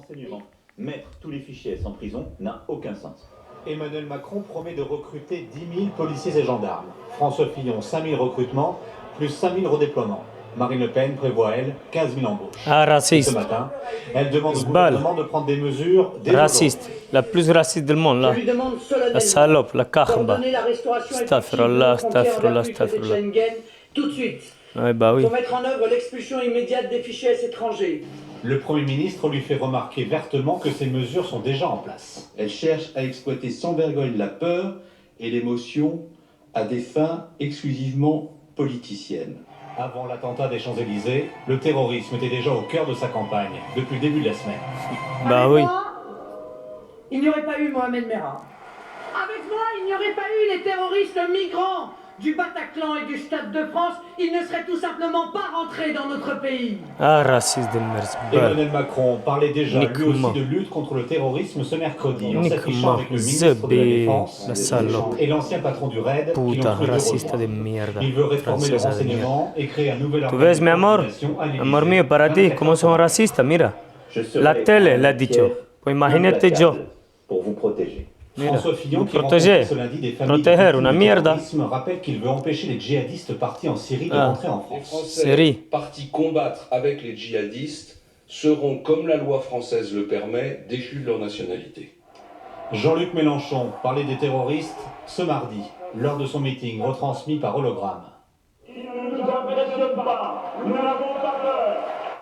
renseignements. Mettre tous les fichiers en prison n'a aucun sens. Emmanuel Macron promet de recruter 10 000 policiers et gendarmes. François Fillon, 5 000 recrutements, plus 5 000 redéploiements. Marine Le Pen prévoit, elle, 15 000 embauches. Ah, raciste. Et ce matin, elle demande au Zbal. gouvernement de prendre des mesures dès Raciste. La plus raciste du monde, là. Je lui demande solennellement La salope, la kahba. d'ordonner la restauration Astaghfirullah, effective de nos frontières astaghfirullah, vers le traité de astaghfirullah. Schengen tout de suite. Ouais, bah oui. Pour mettre en œuvre l'expulsion immédiate des fichiers étrangers. Le Premier ministre lui fait remarquer vertement que ces mesures sont déjà en place. Elle cherche à exploiter sans vergogne la peur et l'émotion à des fins exclusivement politiciennes. Avant l'attentat des Champs-Élysées, le terrorisme était déjà au cœur de sa campagne, depuis le début de la semaine. Bah Avec oui. moi, il n'y aurait pas eu Mohamed Merah. Avec moi, il n'y aurait pas eu les terroristes migrants du Bataclan et du Stade de France. Ils ne seraient tout simplement pas rentrés dans notre pays. Ah, raciste de merde. Zbal. Emmanuel Macron parlait déjà lui Niquement. aussi de lutte contre le terrorisme ce mercredi, en s'affichant Niquement. avec le ministre de la Zebé. Défense La salope. et l'ancien patron du RAID qui l'ont Puta, tous les deux raciste rejoints. de mierda. Il veut réformer le Francesa de mierda. renseignement et créer un nouvel Tu organe ves, de mi amor? coordination à l'Élysée. Amor mío, para ti, ¿cómo son racistas? Mira. Je serai La tele le ha dicho. Pues imagínate yo. pour vous protéger. Mira, François Fillon, vous qui protéger. rencontre ce lundi des familles Protéger, victimes una du mierda. terrorisme, rappelle qu'il veut empêcher les djihadistes partis en Syrie de Ah. rentrer en Les France. Français Syrie. partis combattre avec les djihadistes seront, comme la loi française le permet, déchus de leur nationalité. Jean-Luc Mélenchon parlait des terroristes ce mardi, lors de son meeting retransmis par hologramme.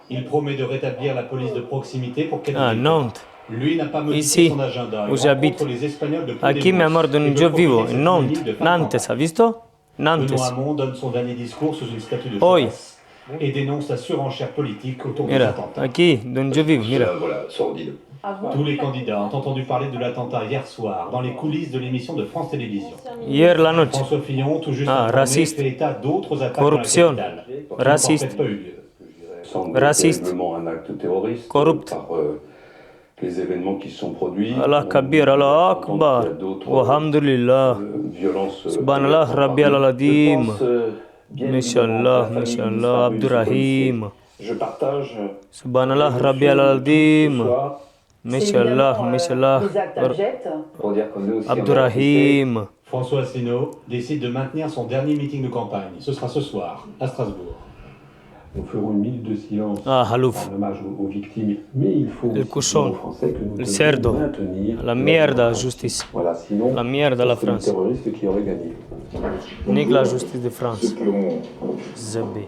Il promet de rétablir la police de proximité pour qu'elle Ah, Nantes. Lui n'a pas modifié Ici, son agenda. où Il j'habite. rencontre les Espagnols de Aquí, mi amor, donde yo vivo, en Nantes. Nantes, ¿has visto? Nantes. Benoît Hamon donne son dernier discours sous une statue de Hoy. Jaurès et dénonce la surenchère politique autour des Mira, attentats. aquí, donde yo vivo, mira. Voilà, sordide. Tous les candidats ont entendu parler de l'attentat hier soir dans les coulisses de l'émission de France Télévisions. Hier la noche. François Fillon, tout juste Ah, informé, raciste. fait état d'autres attaques Corruption. dans la capitale, qui n'ont Raciste. peut-être pas eu lieu. Semble Raciste. terriblement un acte terroriste Corrupt. par les événements qui se sont produits. Allah Kabir, Allah Akbar. Il y a d'autres Alhamdulillah. violences. Subhanallah, Rabbi al-Adim. Mashallah, Mashallah, Abdurrahim. Je partage Subhanallah, Rabbi al-Adim. Mashallah, Mashallah. Des actes abjects. Pour dire qu'on est aussi Abdurrahim. François Asselineau décide de maintenir son dernier meeting de campagne. Ce sera ce soir, à Strasbourg. Nous ferons une minute de silence Ah, Halouf. en hommage aux victimes, mais il faut El aussi cochon, dire aux Français que nous el devons cerdo, maintenir la mierda, démocratie. justice. Voilà, sinon, La mierda, la c'est le France. terroriste qui aurait gagné. Nique la justice de France. Zebé.